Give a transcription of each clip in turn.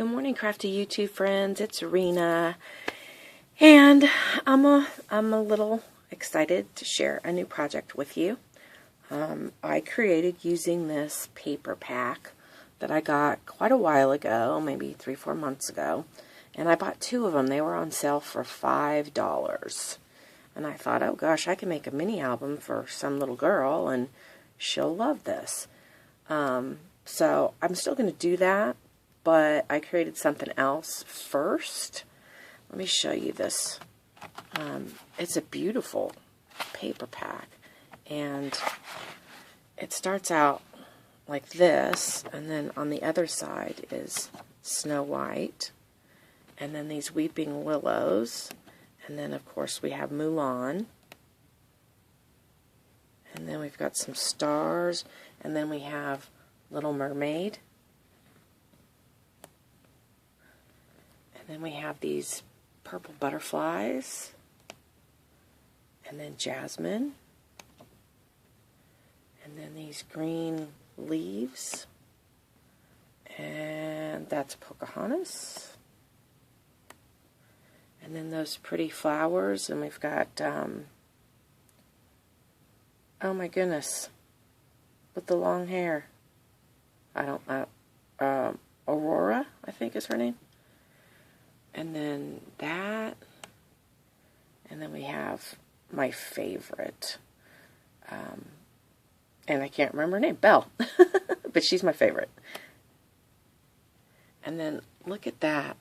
Good morning, crafty YouTube friends. It's Rena, and I'm a little excited to share a new project with you. I created using this paper pack that I got quite a while ago, maybe 3-4 months ago, and I bought 2 of them. They were on sale for $5, and I thought, oh gosh, I can make a mini album for some little girl, and she'll love this. So I'm still going to do that. But I created something else first. Let me show you this. It's a beautiful paper pack. And it starts out like this. And then on the other side is Snow White. And then these weeping willows. And then, of course, we have Mulan. And then we've got some stars. And then we have Little Mermaid. And then we have these purple butterflies, and then jasmine, and then these green leaves, and that's Pocahontas, and then those pretty flowers, and we've got, oh my goodness, with the long hair, I don't know, Aurora, I think is her name. And then that, and then we have my favorite, and I can't remember her name, Belle, but she's my favorite. And then look at that.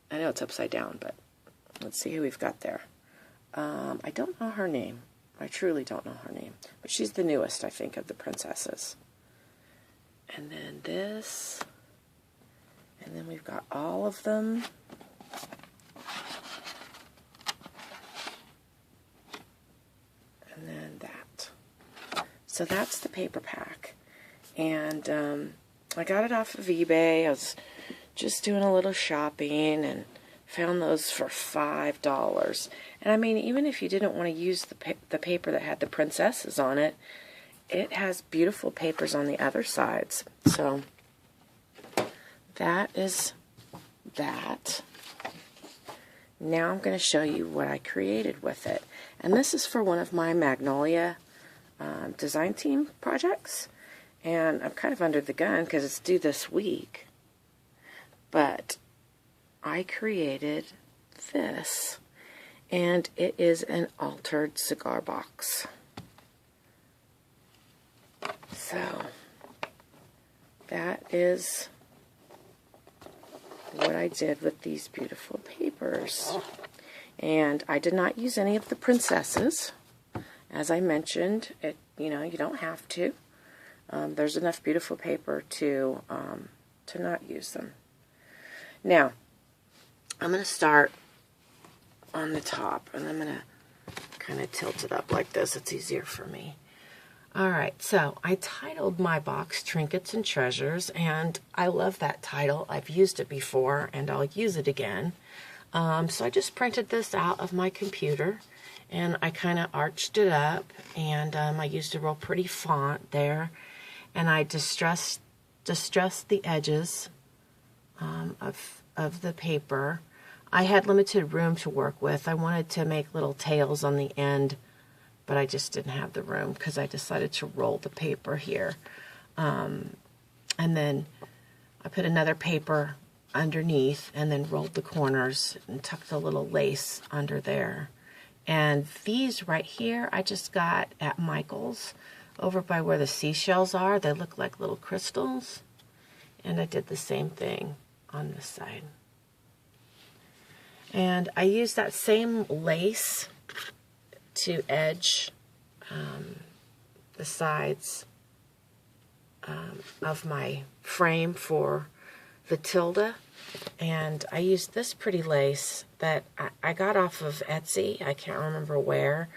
I know it's upside down, but let's see who we've got there. I don't know her name. I truly don't know her name, but she's the newest, I think, of the princesses. And then this, and then we've got all of them. And then that. So that's the paper pack. And I got it off of eBay. I was just doing a little shopping and found those for $5. And I mean, even if you didn't want to use the paper that had the princesses on it, it has beautiful papers on the other sides. So that is that. Now I'm going to show you what I created with it. And this is for one of my Magnolia design team projects. And I'm kind of under the gun because it's due this week. But I created this. And it is an altered cigar box. So that is what I did with these beautiful papers. And I did not use any of the princesses. As I mentioned, you don't have to. There's enough beautiful paper to not use them. Now, I'm going to start on the top, and I'm going to kind of tilt it up like this. It's easier for me. Alright, so I titled my box Trinkets and Treasures, and I love that title. I've used it before, and I'll use it again. So I just printed this out of my computer, and I kind of arched it up, and I used a real pretty font there, and I distressed the edges of the paper. I had limited room to work with. I wanted to make little tails on the end, but I just didn't have the room because I decided to roll the paper here. And then I put another paper underneath and then rolled the corners and tucked a little lace under there. And these right here I just got at Michael's over by where the seashells are. They look like little crystals. And I did the same thing on this side. And I used that same lace to edge the sides of my frame for the Tilda. And I used this pretty lace that I got off of Etsy. I can't remember where.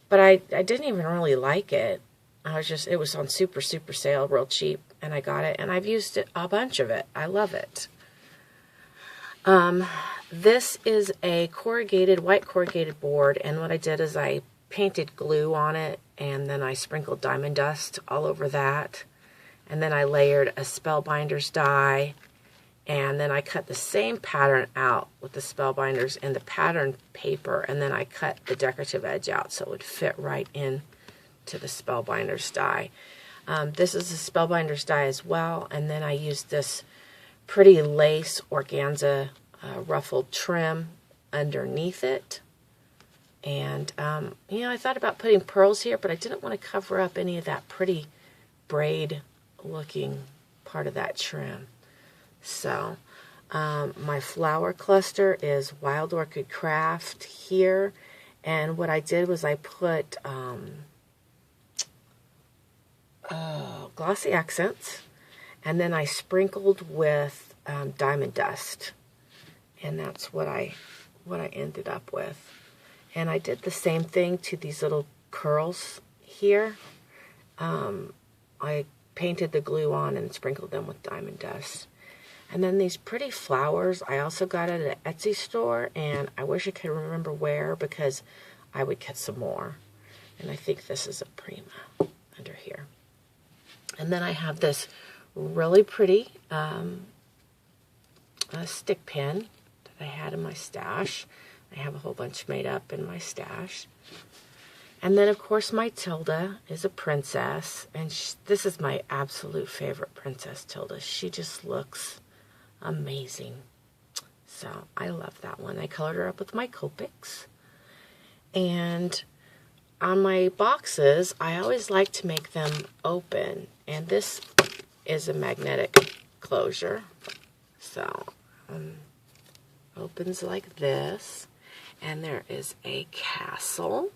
But I didn't even really like it. It was on super sale, real cheap. And I got it. And I've used a bunch of it. I love it. This is a white corrugated board, and what I did is I painted glue on it, and then I sprinkled diamond dust all over that, and then I layered a Spellbinders die, And then I cut the same pattern out with the spellbinders in the pattern paper, and then I cut the decorative edge out so it would fit right in to the spellbinders die. This is a spellbinders die as well, and then I used this pretty lace organza ruffled trim underneath it. And, you know, I thought about putting pearls here, but I didn't want to cover up any of that pretty braid looking part of that trim. So, my flower cluster is Wild Orchid Craft here. And what I did was I put glossy accents, and then I sprinkled with diamond dust. And that's what I ended up with. And I did the same thing to these little curls here. I painted the glue on and sprinkled them with diamond dust. And then these pretty flowers, I also got at an Etsy store, and I wish I could remember where, because I would get some more. And I think this is a Prima under here. And then I have this really pretty stick pin that I had in my stash. I have a whole bunch made up in my stash. And then, of course, my Tilda is a princess, and this is my absolute favorite princess Tilda. She just looks amazing. So I love that one. I colored her up with my Copics. And on my boxes, I always like to make them open. And this is a magnetic closure. So opens like this. And there is a castle.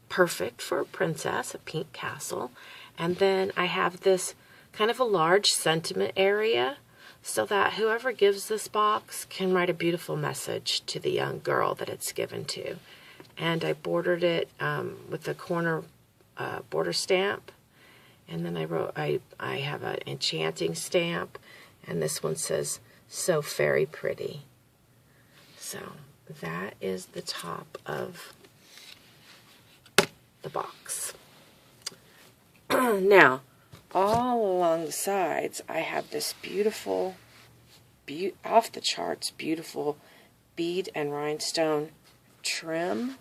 Perfect for a princess, a pink castle. And then I have this kind of a large sentiment area, so that whoever gives this box can write a beautiful message to the young girl that it's given to. And I bordered it with a corner border stamp, and then I have an enchanting stamp, and this one says, "So very pretty." So that is the top of the box. Now, all along the sides, I have this beautiful, off the charts, beautiful bead and rhinestone trim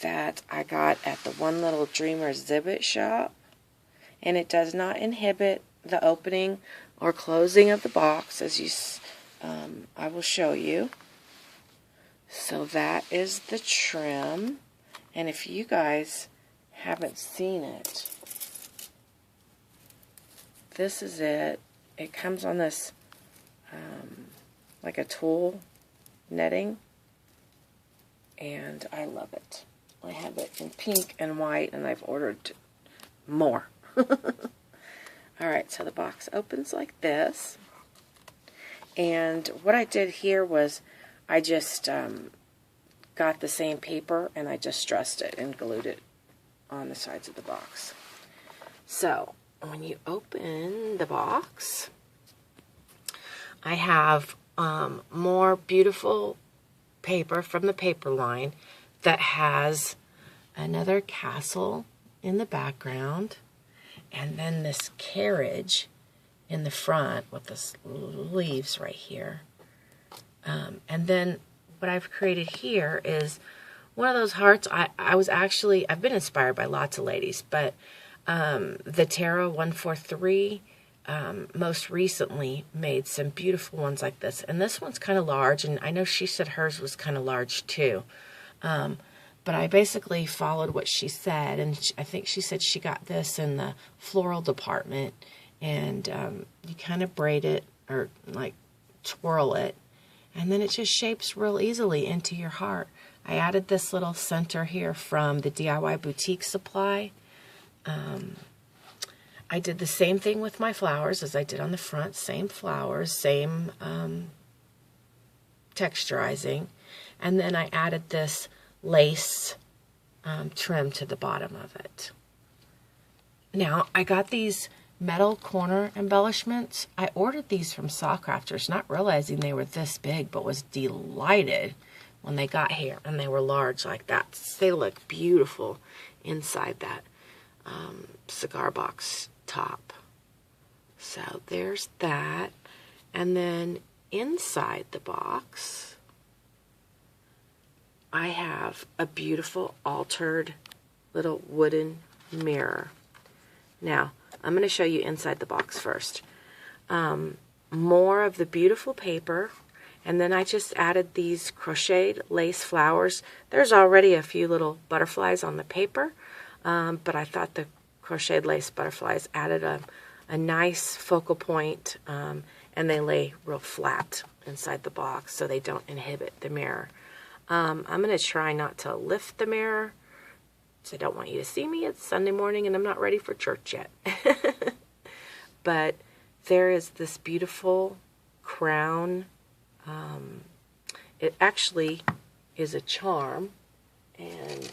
that I got at the One Little Dreamer exhibit shop. And it does not inhibit the opening or closing of the box, as I will show you. So that is the trim. And if you guys haven't seen it, this is it. It comes on this, like a tulle netting, and I love it. I have it in pink and white, and I've ordered more. Alright, so the box opens like this, and what I did here was I just got the same paper, and I just stressed it and glued it on the sides of the box. So when you open the box, I have more beautiful paper from the paper line that has another castle in the background, and then this carriage in the front with the leaves right here. And then what I've created here is one of those hearts. I've been inspired by lots of ladies, but the Tarot 143 most recently made some beautiful ones like this. And this one's kind of large, and I know she said hers was kind of large too. But I basically followed what she said, and I think she said she got this in the floral department, and you kind of braid it, or like twirl it, and then it just shapes real easily into your heart. I added this little center here from the DIY Boutique Supply. I did the same thing with my flowers as I did on the front. Same flowers, same texturizing. And then I added this lace trim to the bottom of it. Now, I got these metal corner embellishments. I ordered these from Saw Crafters, not realizing they were this big, but was delighted when they got here and they were large like that. They look beautiful inside that cigar box top. So there's that. And then inside the box, I have a beautiful altered little wooden mirror. Now, I'm going to show you inside the box first. More of the beautiful paper, and then I just added these crocheted lace flowers. There's already a few little butterflies on the paper, but I thought the crocheted lace butterflies added a nice focal point, and they lay real flat inside the box so they don't inhibit the mirror. I'm going to try not to lift the mirror, so I don't want you to see me. It's Sunday morning and I'm not ready for church yet. But there is this beautiful crown. It actually is a charm, and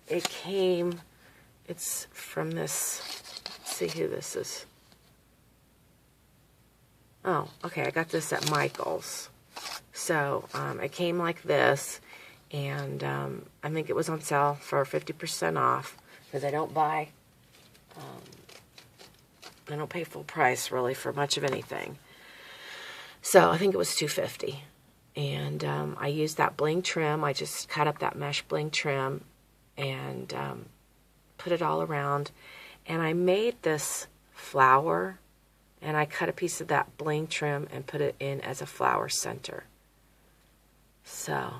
it's from this, let's see who this is. Oh, okay, I got this at Michael's. So it came like this, and I think it was on sale for 50% off, because I don't pay full price really for much of anything. So I think it was $2.50, and I used that bling trim. I just cut up that mesh bling trim and put it all around, and I made this flower, and I cut a piece of that bling trim and put it in as a flower center. So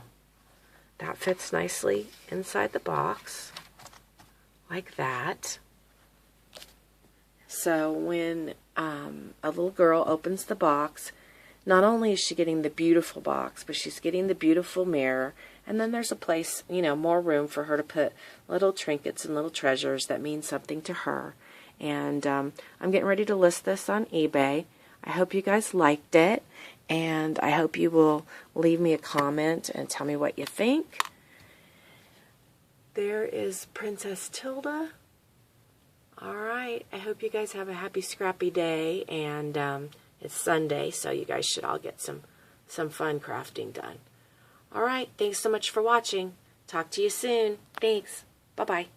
that fits nicely inside the box, like that. So when a little girl opens the box, not only is she getting the beautiful box, but she's getting the beautiful mirror, and then there's a place, more room for her to put little trinkets and little treasures that mean something to her. And I'm getting ready to list this on eBay. I hope you guys liked it, and I hope you will leave me a comment and tell me what you think. There is Princess Tilda. Alright, I hope you guys have a happy scrappy day, and it's Sunday, so you guys should all get some fun crafting done. Alright, thanks so much for watching. Talk to you soon. Thanks. Bye-bye.